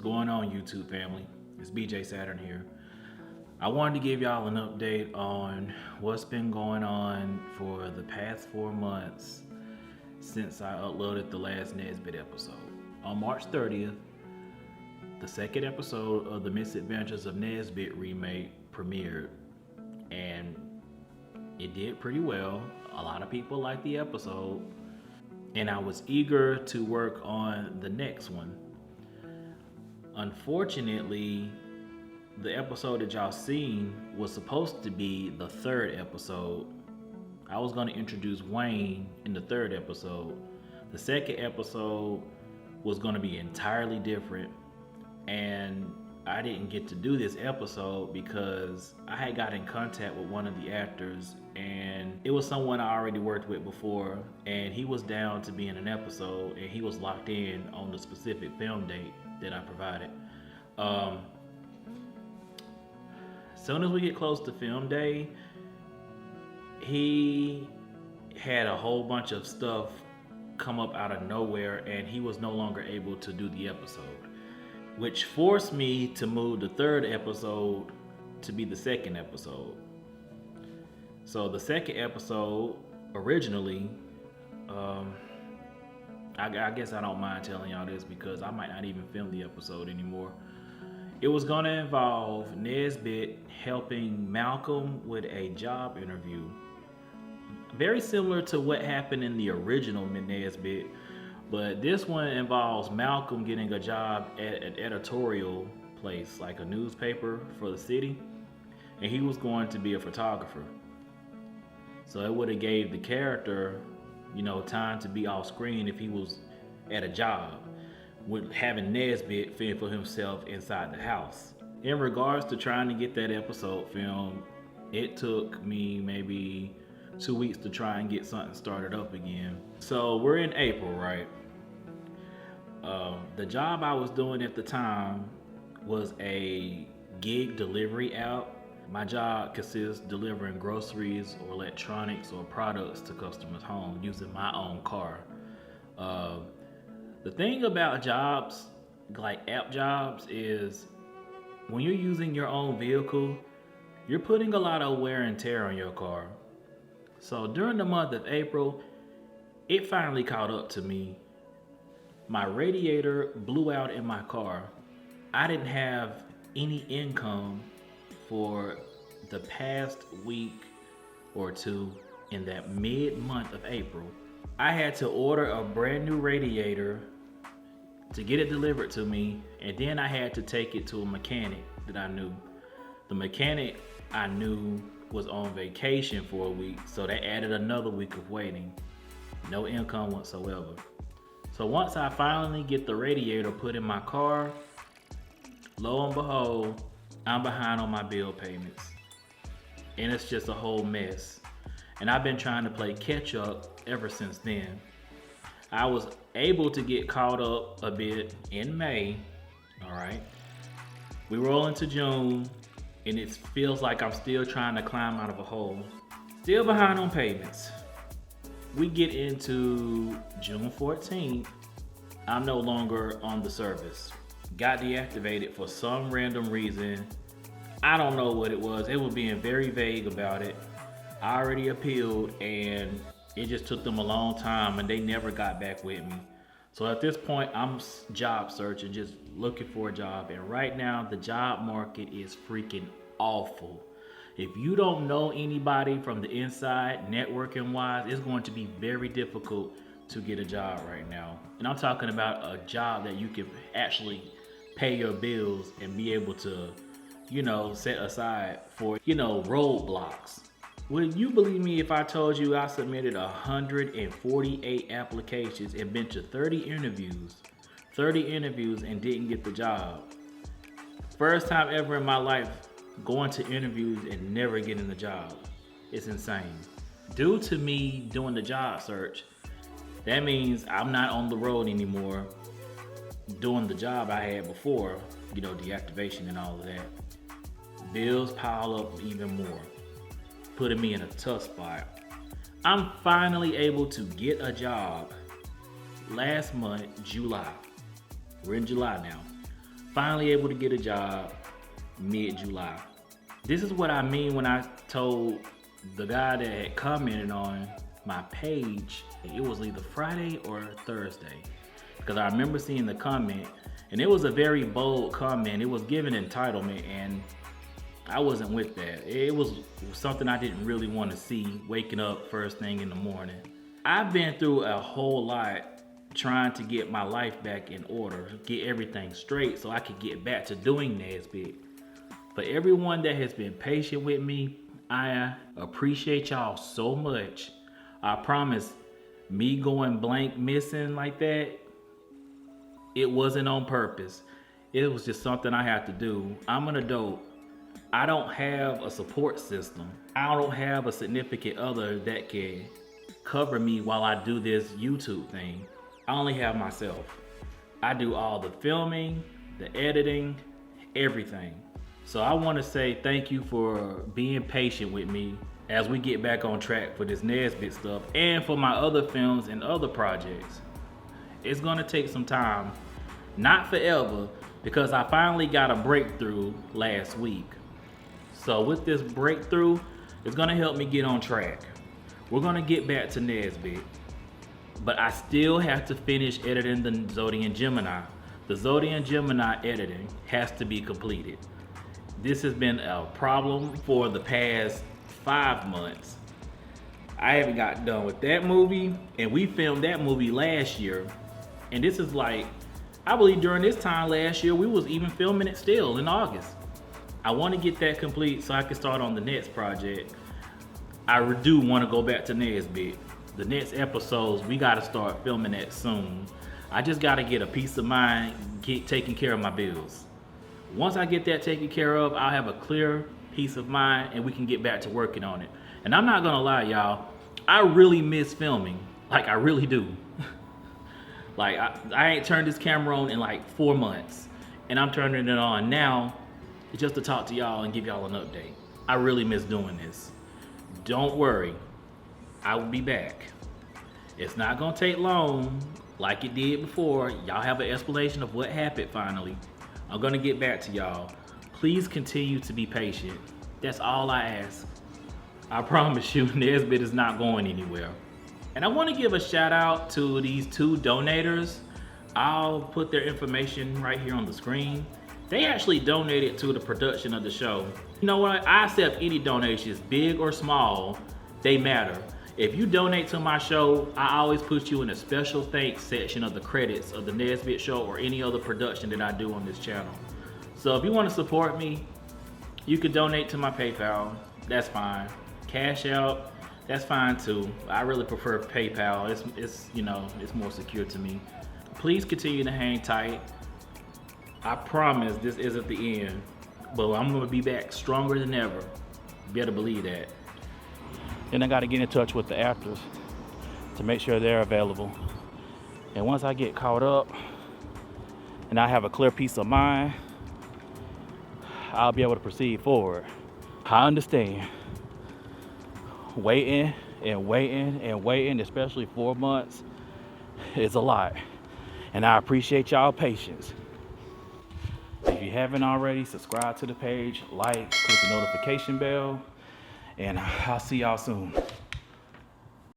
going on, YouTube family? It's BJSaturn here. I wanted to give y'all an update on what's been going on for the past 4 months since I uploaded the last Nesbitt episode. On March 30th, the second episode of the Misadventures of Nesbitt Remake premiered, and it did pretty well. A lot of people liked the episode, and I was eager to work on the next one. Unfortunately, the episode that y'all seen was supposed to be the third episode. I was going to introduce Wayne in the third episode. The second episode was going to be entirely different, and I didn't get to do this episode because I had got in contact with one of the actors, and it was someone I already worked with before, and he was down to be in an episode, and he was locked in on the specific film date that I provided. Soon as we get close to film day, he had a whole bunch of stuff come up out of nowhere, and he was no longer able to do the episode, which forced me to move the third episode to be the second episode. So the second episode originally, I guess I don't mind telling y'all this because I might not even film the episode anymore. It was going to involve Nesbitt helping Malcolm with a job interview. Very similar to what happened in the original Nesbitt, but this one involves Malcolm getting a job at an editorial place, like a newspaper for the city, and he was going to be a photographer. So it would have gave the character, time to be off screen if he was at a job, with having Nesbitt fend for himself inside the house. In regards to trying to get that episode filmed, it took me maybe 2 weeks to try and get something started up again. So we're in April, right? The job I was doing at the time was a gig delivery app. My job consists delivering groceries or electronics or products to customers' home using my own car. The thing about jobs, like app jobs, is when you're using your own vehicle, you're putting a lot of wear and tear on your car. So during the month of April, it finally caught up to me. My radiator blew out in my car. I didn't have any income for the past week or two in that mid-month of April. I had to order a brand new radiator to get it delivered to me, and then I had to take it to a mechanic that I knew. The mechanic I knew was on vacation for a week, so that added another week of waiting. No income whatsoever. So once I finally get the radiator put in my car, lo and behold, I'm behind on my bill payments. And it's just a whole mess. And I've been trying to play catch up ever since then. I was able to get caught up a bit in May, all right? We roll into June, and it feels like I'm still trying to climb out of a hole. Still behind on payments. We get into June 14th, I'm no longer on the service. Got deactivated for some random reason. I don't know what it was. It was being very vague about it. I already appealed, and it just took them a long time, and they never got back with me. So at this point, I'm job searching, just looking for a job. And right now, the job market is freaking awful. If you don't know anybody from the inside, networking wise, it's going to be very difficult to get a job right now. And I'm talking about a job that you can actually pay your bills and be able to, set aside for, roadblocks. Would you believe me if I told you I submitted 148 applications and been to 30 interviews and didn't get the job? First time ever in my life going to interviews and never getting the job. It's insane. Due to me doing the job search, that means I'm not on the road anymore doing the job I had before, deactivation and all of that. Bills pile up even more, putting me in a tough spot. I'm finally able to get a job last month, July. We're in July now. Finally able to get a job mid-July. This is what I mean when I told the guy that had commented on my page, it was either Friday or Thursday, because I remember seeing the comment, and it was a very bold comment. It was given entitlement, and I wasn't with that. It was something I didn't really want to see, waking up first thing in the morning. I've been through a whole lot trying to get my life back in order, get everything straight so I could get back to doing Nesbitt. For everyone that has been patient with me, I appreciate y'all so much. I promise, me going blank missing like that, it wasn't on purpose. It was just something I had to do. I'm an adult. I don't have a support system. I don't have a significant other that can cover me while I do this YouTube thing. I only have myself. I do all the filming, the editing, everything. So I want to say thank you for being patient with me as we get back on track for this Nesbitt stuff and for my other films and other projects. It's gonna take some time, not forever, because I finally got a breakthrough last week. So with this breakthrough, it's gonna help me get on track. We're gonna get back to Nesbitt, but I still have to finish editing the Zodian Gemini. The Zodian Gemini editing has to be completed. This has been a problem for the past 5 months. I haven't got done with that movie, and we filmed that movie last year. And this is like, I believe during this time last year, we was even filming it still in August. I want to get that complete so I can start on the next project. I do want to go back to Nesbitt. The next episodes, we got to start filming that soon. I just got to get a peace of mind, get taking care of my bills. Once I get that taken care of, I'll have a clear peace of mind and we can get back to working on it. And I'm not gonna lie, y'all, I really miss filming. Like, I really do. Like, I ain't turned this camera on in like 4 months, and I'm turning it on now just to talk to y'all and give y'all an update. I really miss doing this. Don't worry, I will be back. It's not gonna take long like it did before. Y'all have an explanation of what happened finally. I'm gonna get back to y'all. Please continue to be patient. That's all I ask. I promise you, Nesbitt is not going anywhere. And I want to give a shout out to these 2 donators. I'll put their information right here on the screen. They actually donated to the production of the show. You know what? I accept any donations, big or small, they matter. If you donate to my show, I always put you in a special thanks section of the credits of the Nesbitt show or any other production that I do on this channel. So if you want to support me, you can donate to my PayPal. That's fine. Cash out, that's fine too. I really prefer PayPal. It's you know, it's more secure to me. Please continue to hang tight. I promise this isn't the end, but I'm gonna be back stronger than ever. You better believe that. Then I gotta get in touch with the actors to make sure they're available. And once I get caught up and I have a clear peace of mind, I'll be able to proceed forward. I understand. Waiting and waiting and waiting, especially 4 months, is a lot. And I appreciate y'all patience. If you haven't already, subscribe to the page, like, click the notification bell, and I'll see y'all soon.